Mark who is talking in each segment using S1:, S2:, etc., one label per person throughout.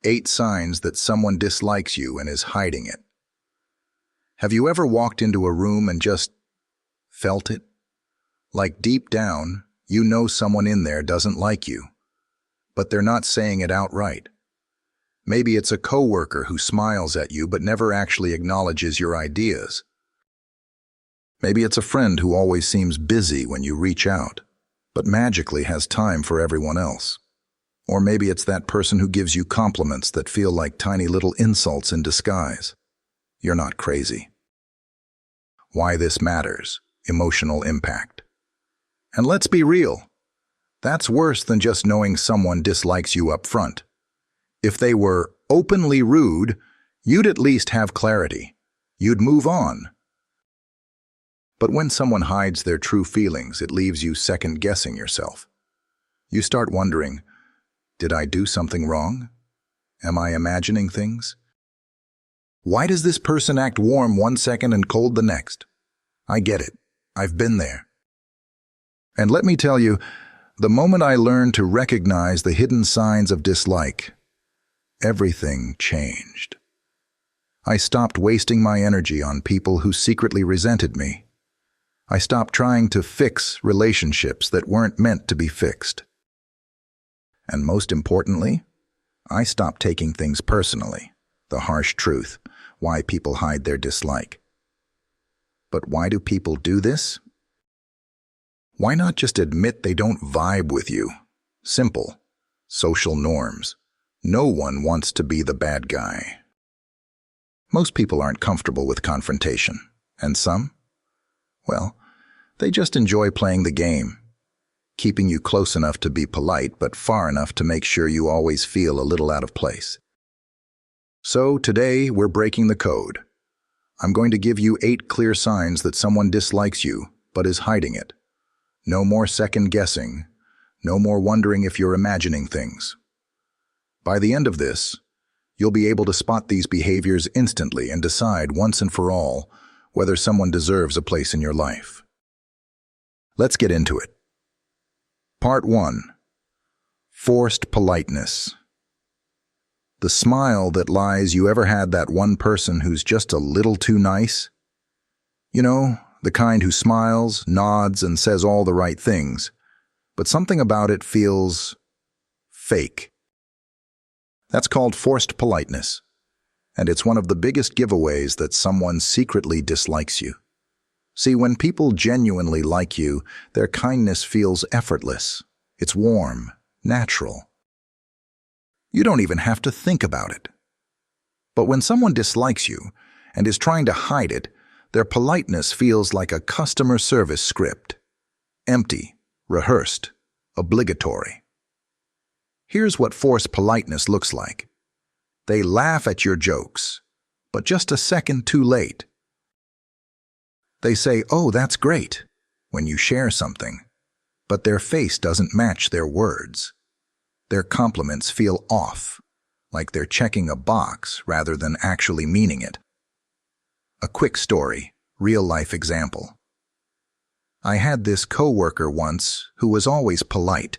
S1: 8 signs that someone dislikes you and is hiding it. Have you ever walked into a room and just felt it? Like deep down, you know someone in there doesn't like you, but they're not saying it outright. Maybe it's a coworker who smiles at you but never actually acknowledges your ideas. Maybe it's a friend who always seems busy when you reach out, but magically has time for everyone else. Or maybe it's that person who gives you compliments that feel like tiny little insults in disguise. You're not crazy. Why this matters: emotional impact. And let's be real, that's worse than just knowing someone dislikes you up front. If they were openly rude, you'd at least have clarity. You'd move on. But when someone hides their true feelings, it leaves you second-guessing yourself. You start wondering, did I do something wrong? Am I imagining things? Why does this person act warm one second and cold the next? I get it. I've been there. And let me tell you, the moment I learned to recognize the hidden signs of dislike, everything changed. I stopped wasting my energy on people who secretly resented me. I stopped trying to fix relationships that weren't meant to be fixed. And most importantly, I stopped taking things personally, the harsh truth, why people hide their dislike. But why do people do this? Why not just admit they don't vibe with you? Simple. Social norms. No one wants to be the bad guy. Most people aren't comfortable with confrontation. And some? Well, they just enjoy playing the game. Keeping you close enough to be polite, but far enough to make sure you always feel a little out of place. So today, we're breaking the code. I'm going to give you 8 clear signs that someone dislikes you, but is hiding it. No more second-guessing. No more wondering if you're imagining things. By the end of this, you'll be able to spot these behaviors instantly and decide once and for all whether someone deserves a place in your life. Let's get into it. Part 1. Forced politeness. The smile that lies. You ever had that one person who's just a little too nice? You know, the kind who smiles, nods, and says all the right things, but something about it feels fake. That's called forced politeness, and it's one of the biggest giveaways that someone secretly dislikes you. See, when people genuinely like you, their kindness feels effortless. It's warm, natural. You don't even have to think about it. But when someone dislikes you and is trying to hide it, their politeness feels like a customer service script. Empty, rehearsed, obligatory. Here's what forced politeness looks like. They laugh at your jokes, but just a second too late. They say, "Oh, that's great," when you share something, but their face doesn't match their words. Their compliments feel off, like they're checking a box rather than actually meaning it. A quick story, real-life example. I had this coworker once who was always polite.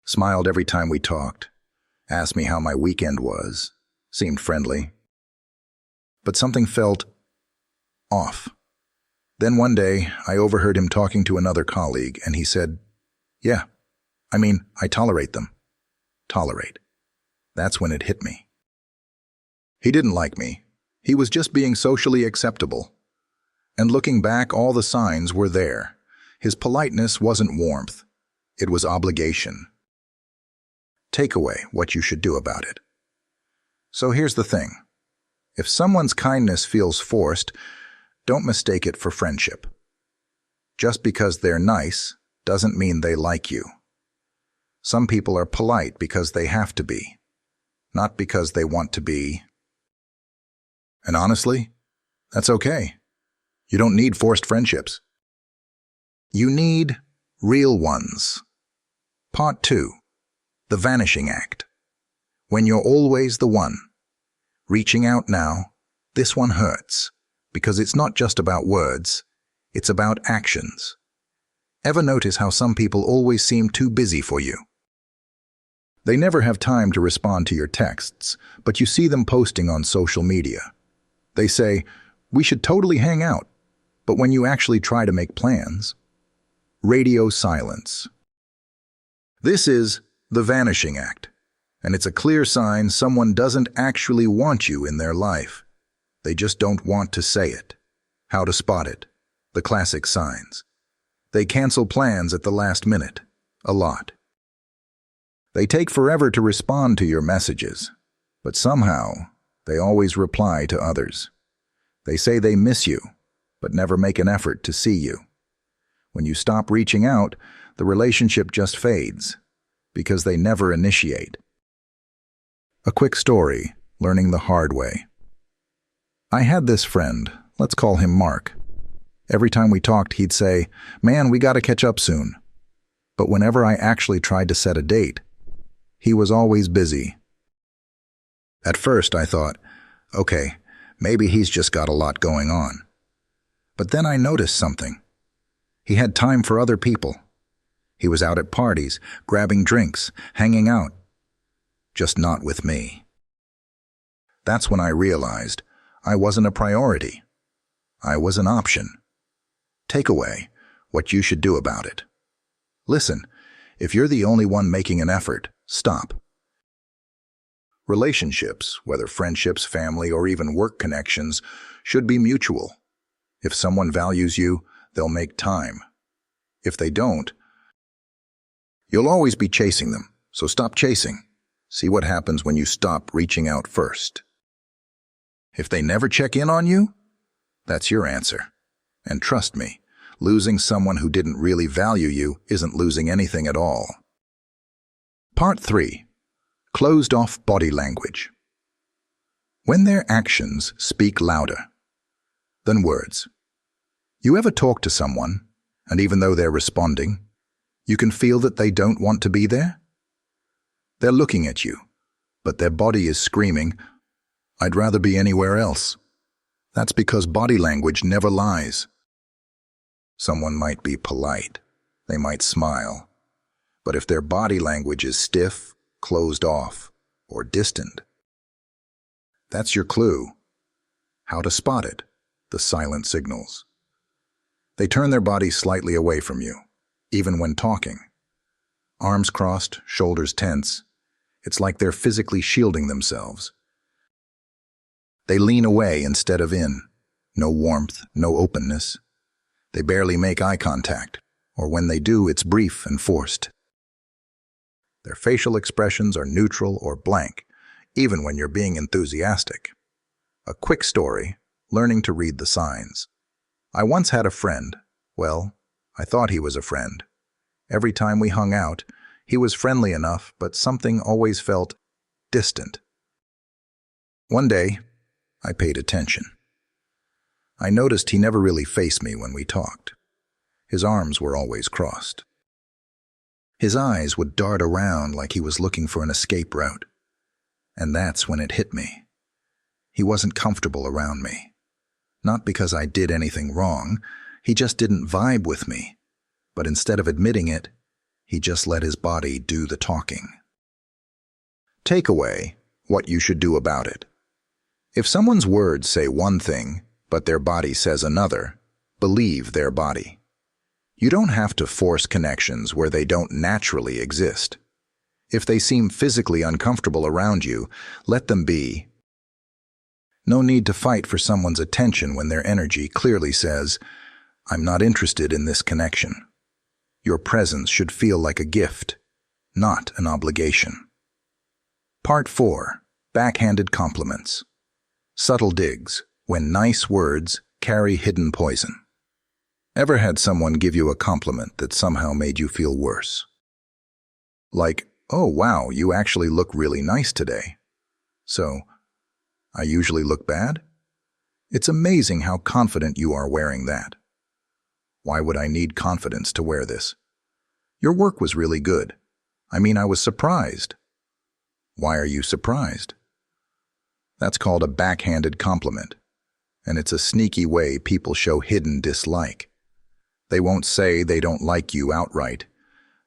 S1: Smiled every time we talked, asked me how my weekend was, seemed friendly. But something felt off. Then one day, I overheard him talking to another colleague, and he said, "Yeah, I tolerate them." Tolerate. That's when it hit me. He didn't like me. He was just being socially acceptable. And looking back, all the signs were there. His politeness wasn't warmth. It was obligation. Takeaway: what you should do about it. So here's the thing. If someone's kindness feels forced, don't mistake it for friendship. Just because they're nice doesn't mean they like you. Some people are polite because they have to be, not because they want to be. And honestly, that's okay. You don't need forced friendships. You need real ones. Part 2. The Vanishing Act. When you're always the one. Reaching out now, this one hurts, because it's not just about words, it's about actions. Ever notice how some people always seem too busy for you? They never have time to respond to your texts, but you see them posting on social media. They say, "We should totally hang out," but when you actually try to make plans, radio silence. This is the vanishing act, and it's a clear sign someone doesn't actually want you in their life. They just don't want to say it. How to spot it? The classic signs. They cancel plans at the last minute. A lot. They take forever to respond to your messages, but somehow they always reply to others. They say they miss you, but never make an effort to see you. When you stop reaching out, the relationship just fades, because they never initiate. A quick story, learning the hard way. I had this friend, let's call him Mark. Every time we talked, he'd say, "Man, we gotta catch up soon." But whenever I actually tried to set a date, he was always busy. At first I thought, okay, maybe he's just got a lot going on. But then I noticed something. He had time for other people. He was out at parties, grabbing drinks, hanging out. Just not with me. That's when I realized I wasn't a priority. I was an option. Takeaway, what you should do about it. Listen, if you're the only one making an effort, stop. Relationships, whether friendships, family, or even work connections, should be mutual. If someone values you, they'll make time. If they don't, you'll always be chasing them, so stop chasing. See what happens when you stop reaching out first. If they never check in on you, that's your answer. And trust me, losing someone who didn't really value you isn't losing anything at all. Part 3. Closed-off body language. When their actions speak louder than words. You ever talk to someone, and even though they're responding, you can feel that they don't want to be there? They're looking at you, but their body is screaming, "I'd rather be anywhere else." That's because body language never lies. Someone might be polite, they might smile, but if their body language is stiff, closed off, or distant, that's your clue. How to spot it, the silent signals. They turn their body slightly away from you, even when talking. Arms crossed, shoulders tense. It's like they're physically shielding themselves. They lean away instead of in. No warmth, no openness. They barely make eye contact, or when they do, it's brief and forced. Their facial expressions are neutral or blank, even when you're being enthusiastic. A quick story, learning to read the signs. I once had a friend. Well, I thought he was a friend. Every time we hung out, he was friendly enough, but something always felt distant. One day, I paid attention. I noticed he never really faced me when we talked. His arms were always crossed. His eyes would dart around like he was looking for an escape route. And that's when it hit me. He wasn't comfortable around me. Not because I did anything wrong, he just didn't vibe with me. But instead of admitting it, he just let his body do the talking. Takeaway, what you should do about it. If someone's words say one thing, but their body says another, believe their body. You don't have to force connections where they don't naturally exist. If they seem physically uncomfortable around you, let them be. No need to fight for someone's attention when their energy clearly says, "I'm not interested in this connection." Your presence should feel like a gift, not an obligation. Part 4. Backhanded compliments. Subtle digs, when nice words carry hidden poison. Ever had someone give you a compliment that somehow made you feel worse? Like, "Oh wow, you actually look really nice today." So, I usually look bad? It's amazing how confident you are wearing that. Why would I need confidence to wear this? Your work was really good. I mean, I was surprised. Why are you surprised? That's called a backhanded compliment, and it's a sneaky way people show hidden dislike. They won't say they don't like you outright,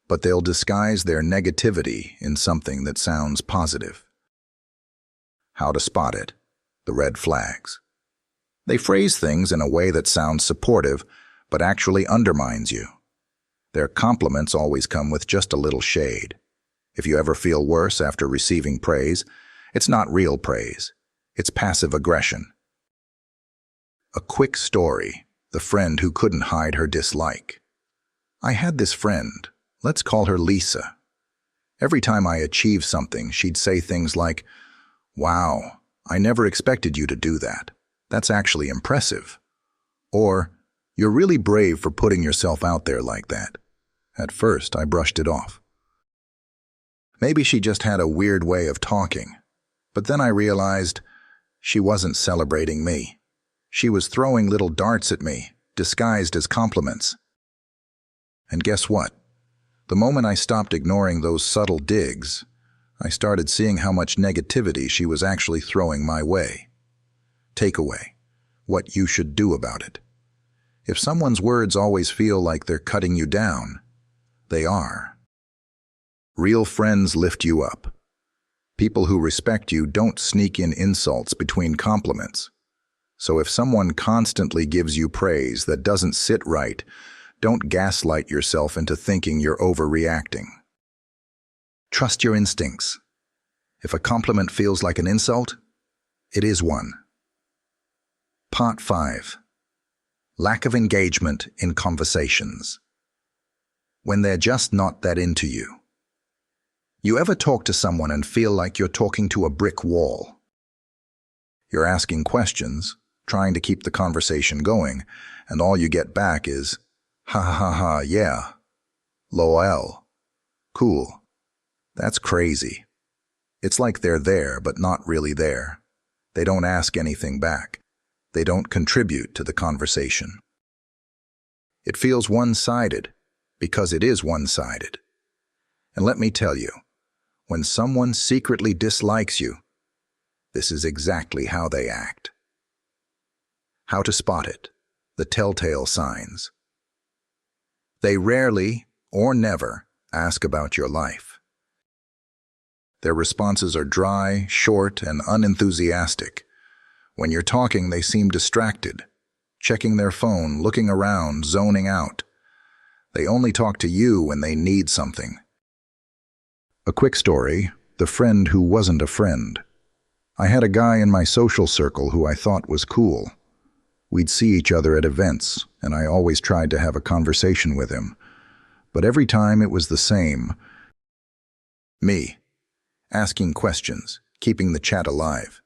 S1: but they'll disguise their negativity in something that sounds positive. How to spot it. The red flags. They phrase things in a way that sounds supportive, but actually undermines you. Their compliments always come with just a little shade. If you ever feel worse after receiving praise, it's not real praise. It's passive aggression. A quick story. The friend who couldn't hide her dislike. I had this friend. Let's call her Lisa. Every time I achieved something, she'd say things like, "Wow, I never expected you to do that. That's actually impressive." Or, "You're really brave for putting yourself out there like that." At first, I brushed it off. Maybe she just had a weird way of talking. But then I realized she wasn't celebrating me. She was throwing little darts at me, disguised as compliments. And guess what? The moment I stopped ignoring those subtle digs, I started seeing how much negativity she was actually throwing my way. Takeaway: what you should do about it. If someone's words always feel like they're cutting you down, they are. Real friends lift you up. People who respect you don't sneak in insults between compliments. So if someone constantly gives you praise that doesn't sit right, don't gaslight yourself into thinking you're overreacting. Trust your instincts. If a compliment feels like an insult, it is one. Part 5. Lack of engagement in conversations. When they're just not that into you. You ever talk to someone and feel like you're talking to a brick wall? You're asking questions, trying to keep the conversation going, and all you get back is, "Ha ha ha, yeah. LOL. Cool. That's crazy." It's like they're there, but not really there. They don't ask anything back. They don't contribute to the conversation. It feels one-sided, because it is one-sided. And let me tell you, when someone secretly dislikes you, this is exactly how they act. How to spot it. The telltale signs. They rarely, or never, ask about your life. Their responses are dry, short, and unenthusiastic. When you're talking, they seem distracted, checking their phone, looking around, zoning out. They only talk to you when they need something. A quick story. The friend who wasn't a friend. I had a guy in my social circle who I thought was cool. We'd see each other at events, and I always tried to have a conversation with him. But every time it was the same. Me, asking questions, keeping the chat alive.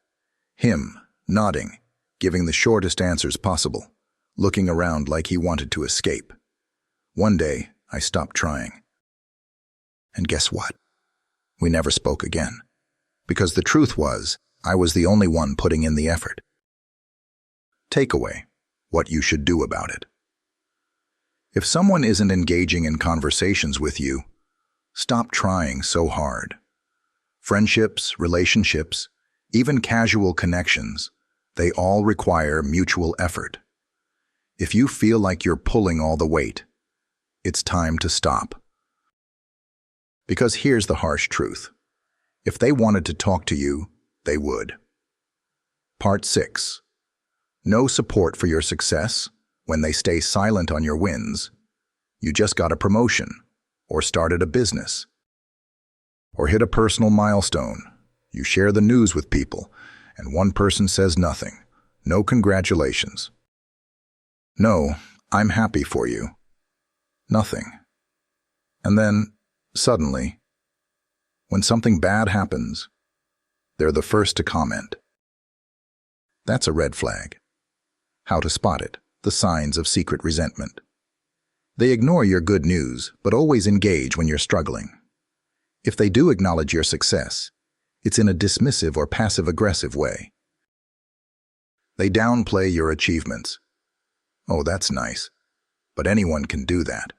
S1: Him, nodding, giving the shortest answers possible, looking around like he wanted to escape. One day, I stopped trying. And guess what? We never spoke again. Because the truth was, I was the only one putting in the effort. Takeaway: what you should do about it. If someone isn't engaging in conversations with you, stop trying so hard. Friendships, relationships, even casual connections, they all require mutual effort. If you feel like you're pulling all the weight, it's time to stop. Because here's the harsh truth. If they wanted to talk to you, they would. Part 6. No support for your success when they stay silent on your wins. You just got a promotion, or started a business, or hit a personal milestone. You share the news with people, and one person says nothing. No congratulations. No, I'm happy for you. Nothing. And then, suddenly, when something bad happens, they're the first to comment. That's a red flag. How to spot it. The signs of secret resentment. They ignore your good news, but always engage when you're struggling. If they do acknowledge your success, it's in a dismissive or passive-aggressive way. They downplay your achievements. Oh, that's nice. But anyone can do that.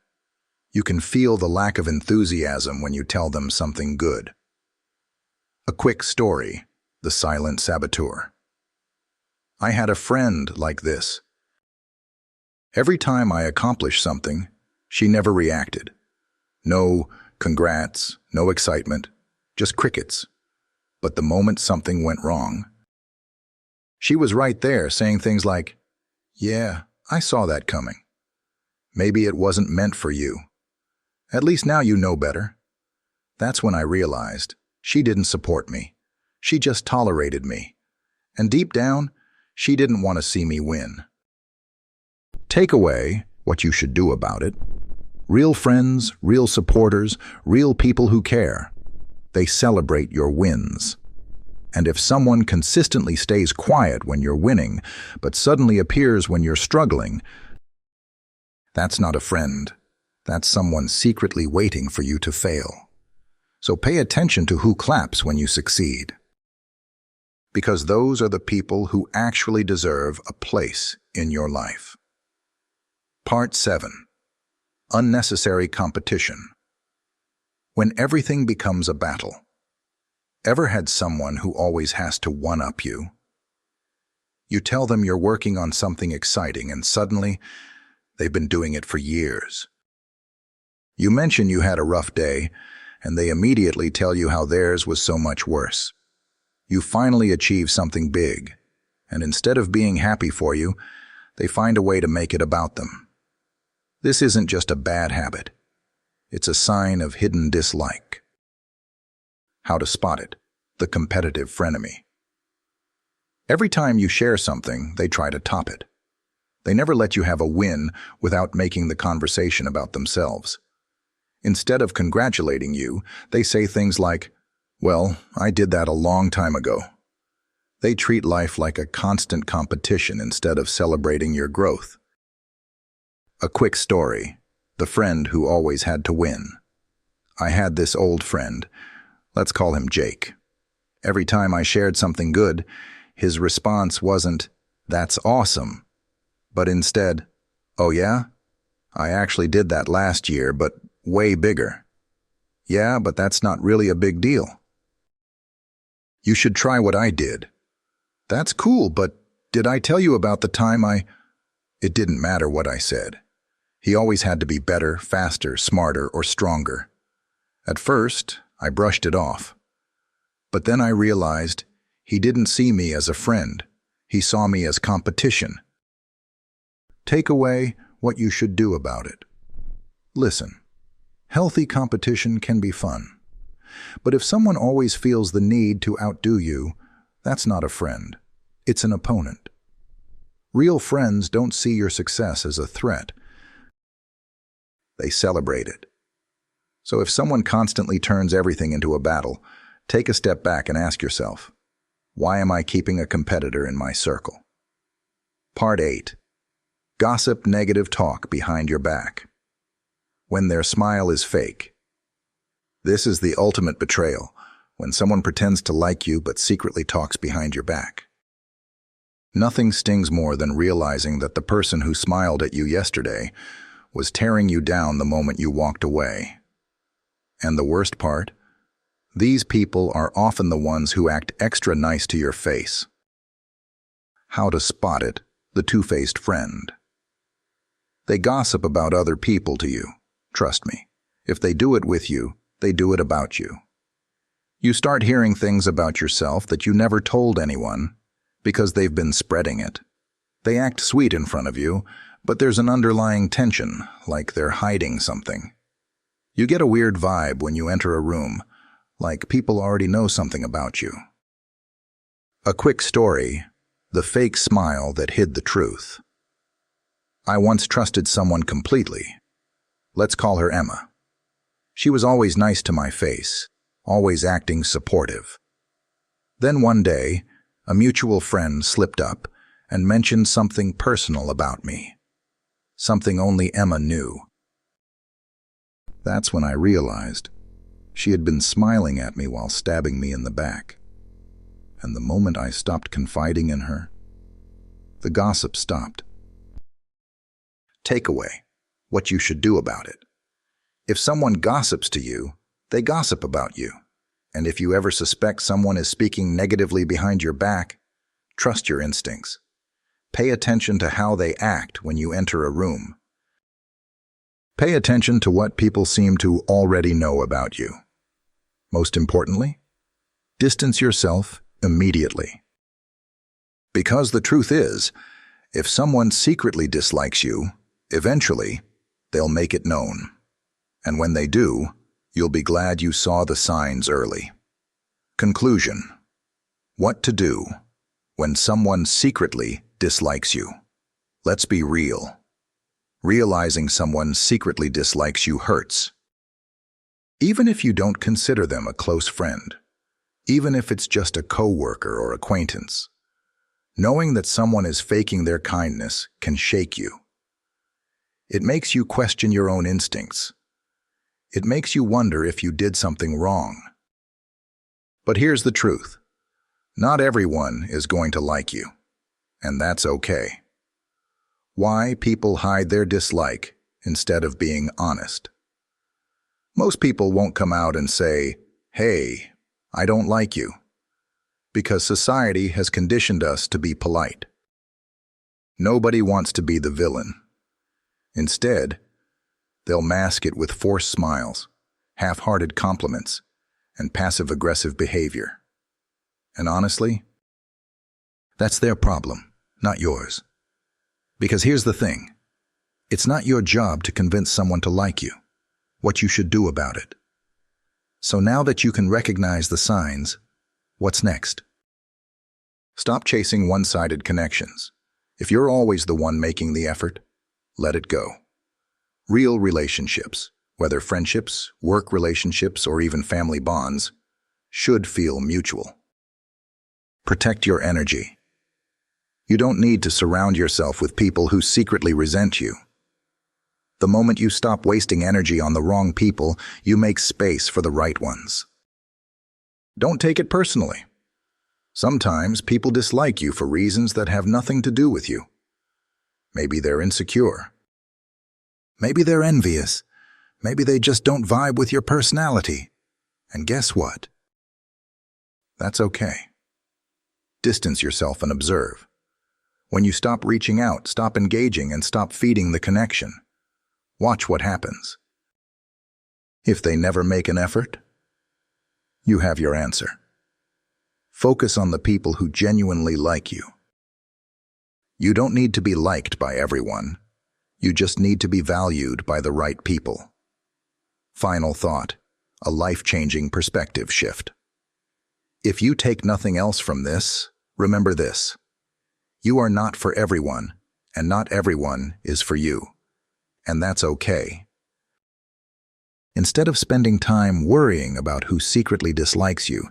S1: You can feel the lack of enthusiasm when you tell them something good. A quick story. The silent saboteur. I had a friend like this. Every time I accomplished something, she never reacted. No congrats, no excitement, just crickets. But the moment something went wrong, she was right there saying things like, "Yeah, I saw that coming. Maybe it wasn't meant for you. At least now you know better." That's when I realized she didn't support me. She just tolerated me. And deep down, she didn't want to see me win. Take away what you should do about it. Real friends, real supporters, real people who care. They celebrate your wins. And if someone consistently stays quiet when you're winning, but suddenly appears when you're struggling, that's not a friend. That's someone secretly waiting for you to fail. So pay attention to who claps when you succeed. Because those are the people who actually deserve a place in your life. Part 7. Unnecessary competition. When everything becomes a battle. Ever had someone who always has to one-up you? You tell them you're working on something exciting and suddenly they've been doing it for years. You mention you had a rough day and they immediately tell you how theirs was so much worse. You finally achieve something big, and instead of being happy for you, they find a way to make it about them. This isn't just a bad habit. It's a sign of hidden dislike. How to spot it: the competitive frenemy. Every time you share something, they try to top it. They never let you have a win without making the conversation about themselves. Instead of congratulating you, they say things like, "Well, I did that a long time ago." They treat life like a constant competition instead of celebrating your growth. A quick story: the friend who always had to win. I had this old friend. Let's call him Jake. Every time I shared something good, his response wasn't, "That's awesome," but instead, "Oh yeah? I actually did that last year, but way bigger." "Yeah, but that's not really a big deal." "You should try what I did." "That's cool, but did I tell you about the time I—" It didn't matter what I said. He always had to be better, faster, smarter, or stronger. At first, I brushed it off. But then I realized he didn't see me as a friend. He saw me as competition. Take away what you should do about it. Listen, healthy competition can be fun. But if someone always feels the need to outdo you, that's not a friend. It's an opponent. Real friends don't see your success as a threat. They celebrate it. So if someone constantly turns everything into a battle, take a step back and ask yourself, why am I keeping a competitor in my circle? Part 8. Gossip, negative talk behind your back. When their smile is fake. This is the ultimate betrayal, when someone pretends to like you but secretly talks behind your back. Nothing stings more than realizing that the person who smiled at you yesterday was tearing you down the moment you walked away. And the worst part? These people are often the ones who act extra nice to your face. How to spot it: the two-faced friend. They gossip about other people to you. Trust me, if they do it with you, they do it about you. You start hearing things about yourself that you never told anyone because they've been spreading it. They act sweet in front of you, but there's an underlying tension, like they're hiding something. You get a weird vibe when you enter a room, like people already know something about you. A quick story: the fake smile that hid the truth. I once trusted someone completely. Let's call her Emma. She was always nice to my face, always acting supportive. Then one day, a mutual friend slipped up and mentioned something personal about me. Something only Emma knew. That's when I realized she had been smiling at me while stabbing me in the back. And the moment I stopped confiding in her, the gossip stopped. Takeaway: what you should do about it. If someone gossips to you, they gossip about you. And if you ever suspect someone is speaking negatively behind your back, trust your instincts. Pay attention to how they act when you enter a room. Pay attention to what people seem to already know about you. Most importantly, distance yourself immediately. Because the truth is, if someone secretly dislikes you, eventually, they'll make it known. And when they do, you'll be glad you saw the signs early. Conclusion: what to do when someone secretly dislikes you? Let's be real. Realizing someone secretly dislikes you hurts. Even if you don't consider them a close friend, even if it's just a coworker or acquaintance, knowing that someone is faking their kindness can shake you. It makes you question your own instincts. It makes you wonder if you did something wrong. But here's the truth. Not everyone is going to like you, and that's okay. Why people hide their dislike instead of being honest? Most people won't come out and say, "Hey, I don't like you," because society has conditioned us to be polite. Nobody wants to be the villain. Instead, they'll mask it with forced smiles, half-hearted compliments, and passive-aggressive behavior. And honestly, that's their problem, not yours. Because here's the thing. It's not your job to convince someone to like you, what you should do about it. So now that you can recognize the signs, what's next? Stop chasing one-sided connections. If you're always the one making the effort, let it go. Real relationships, whether friendships, work relationships, or even family bonds, should feel mutual. Protect your energy. You don't need to surround yourself with people who secretly resent you. The moment you stop wasting energy on the wrong people, you make space for the right ones. Don't take it personally. Sometimes people dislike you for reasons that have nothing to do with you. Maybe they're insecure. Maybe they're envious. Maybe they just don't vibe with your personality. And guess what? That's okay. Distance yourself and observe. When you stop reaching out, stop engaging, and stop feeding the connection, watch what happens. If they never make an effort, you have your answer. Focus on the people who genuinely like you. You don't need to be liked by everyone. You just need to be valued by the right people. Final thought, a life-changing perspective shift. If you take nothing else from this, remember this. You are not for everyone, and not everyone is for you. And that's okay. Instead of spending time worrying about who secretly dislikes you,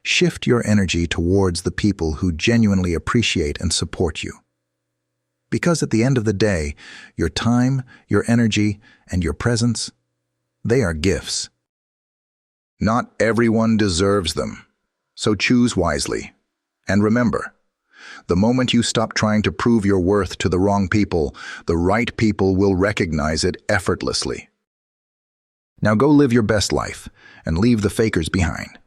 S1: shift your energy towards the people who genuinely appreciate and support you. Because at the end of the day, your time, your energy, and your presence, they are gifts. Not everyone deserves them, so choose wisely. And remember, the moment you stop trying to prove your worth to the wrong people, the right people will recognize it effortlessly. Now go live your best life and leave the fakers behind.